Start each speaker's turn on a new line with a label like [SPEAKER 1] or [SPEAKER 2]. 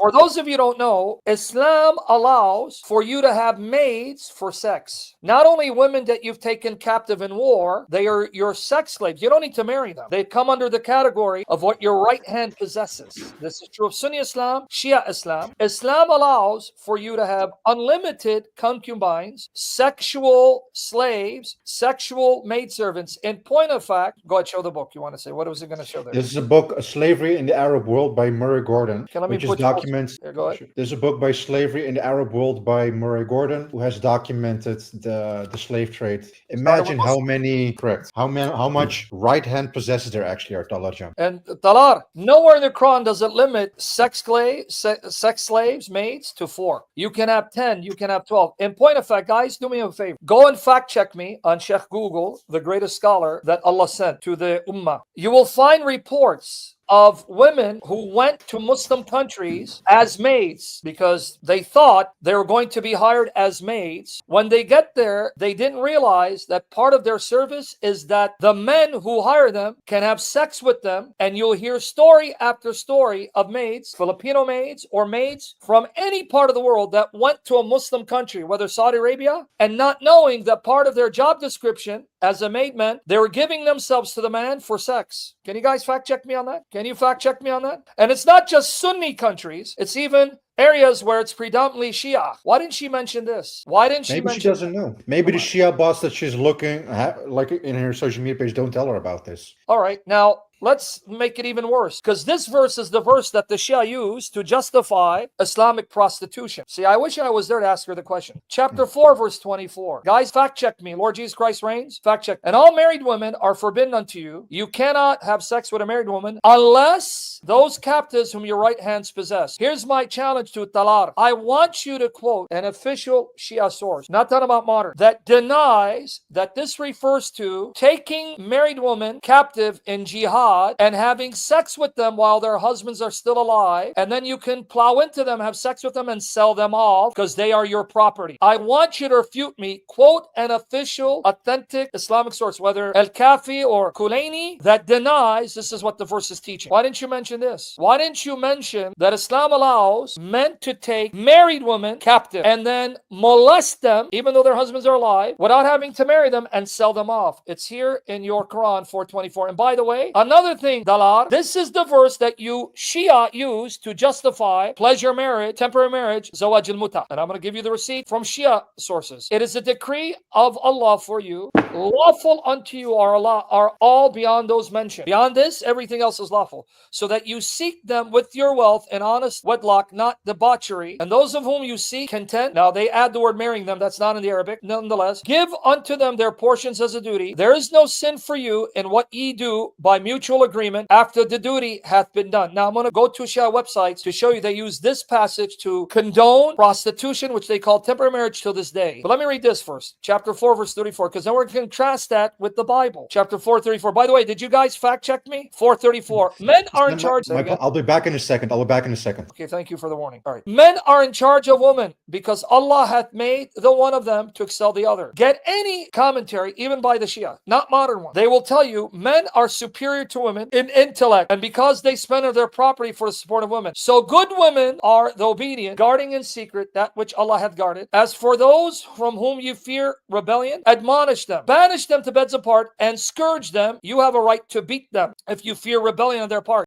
[SPEAKER 1] For those of you who don't know, Islam allows for you to have maids for sex. Not only women that you've taken captive in war, they are your sex slaves. You don't need to marry them. They come under the category of what your right hand possesses. This is true of Sunni Islam, Shia Islam. Islam allows for you to have unlimited concubines, sexual slaves, sexual maidservants. In point of fact, go ahead, show the book. You want to say, what was it going to show there?
[SPEAKER 2] This is a book, Slavery in the Arab World by Murray Gordon,
[SPEAKER 1] Okay, let me
[SPEAKER 2] which is
[SPEAKER 1] put
[SPEAKER 2] documents.
[SPEAKER 1] Here, go ahead.
[SPEAKER 2] There's a book by Slavery in the Arab World by Murray Gordon, who has documented the slave trade. Imagine how many, correct, how much right hand possesses there actually are, Talajan.
[SPEAKER 1] And Talar, nowhere in the Quran does it limit sex slaves, maids, to 4. You can have 10, you can have 12. In point of fact, guys, do me a favor. Go and fact check me on Sheikh Google, the greatest scholar that Allah sent to the Ummah. You will find reports of women who went to Muslim countries as maids because they thought they were going to be hired as maids. When they get there, they didn't realize that part of their service is that the men who hire them can have sex with them, and you'll hear story after story of maids, Filipino maids or maids from any part of the world that went to a Muslim country, whether Saudi Arabia, and not knowing that part of their job description as a maid meant they were giving themselves to the man for sex. Can you guys fact check me on that? Can you fact check me on that? And it's not just Sunni countries, it's even areas where it's predominantly Shia. Why didn't she mention this? Why didn't she
[SPEAKER 2] mention? Maybe she doesn't know. Maybe the Shia boss that she's looking like in her social media page don't tell her about this.
[SPEAKER 1] All right, now let's make it even worse, because this verse is the verse that the Shia used to justify Islamic prostitution. See, I wish I was there to ask her the question. Chapter 4, verse 24. Guys, fact check me. Lord Jesus Christ reigns. Fact check. And all married women are forbidden unto you. You cannot have sex with a married woman unless those captives whom your right hands possess. Here's my challenge to Talar. I want you to quote an official Shia source, not talking about modern, that denies that this refers to taking married women captive in jihad and having sex with them while their husbands are still alive, and then you can plow into them, have sex with them, and sell them off because they are your property. I want you to refute me. Quote an official, authentic Islamic source, whether Al-Kafi or Kulaini, that denies this is what the verse is teaching. Why didn't you mention this? Why didn't you mention that Islam allows men to take married women captive and then molest them, even though their husbands are alive, without having to marry them and sell them off? It's here in your Quran 424. And by the way, another thing, Dalar, this is the verse that you Shia use to justify pleasure marriage, temporary marriage, Zawaj al-Muta. And I'm going to give you the receipt from Shia sources. It is a decree of Allah for you. Lawful unto you are all beyond those mentioned. Beyond this, everything else is lawful. So that you seek them with your wealth in honest wedlock, not debauchery. And those of whom you seek content, now they add the word marrying them, that's not in the Arabic, nonetheless, give unto them their portions as a duty. There is no sin for you in what ye do by mutual agreement after the duty hath been done. Now I'm going to go to Shia websites to show you they use this passage to condone prostitution, which they call temporary marriage till this day. But let me read this first. Chapter 4, verse 34, because then we're going to contrast that with the Bible. Chapter 4, 34. By the way, did you guys fact check me? 434. Men are in charge.
[SPEAKER 2] I'll be back in a second.
[SPEAKER 1] Okay, thank you for the warning. All right. Men are in charge of women because Allah hath made the one of them to excel the other. Get any commentary, even by the Shia, not modern one. They will tell you men are superior to women in intellect, and because they spend of their property for the support of women. So good women are the obedient, guarding in secret that which Allah hath guarded. As for those from whom you fear rebellion, admonish them, banish them to beds apart, and scourge them. You have a right to beat them if you fear rebellion on their part.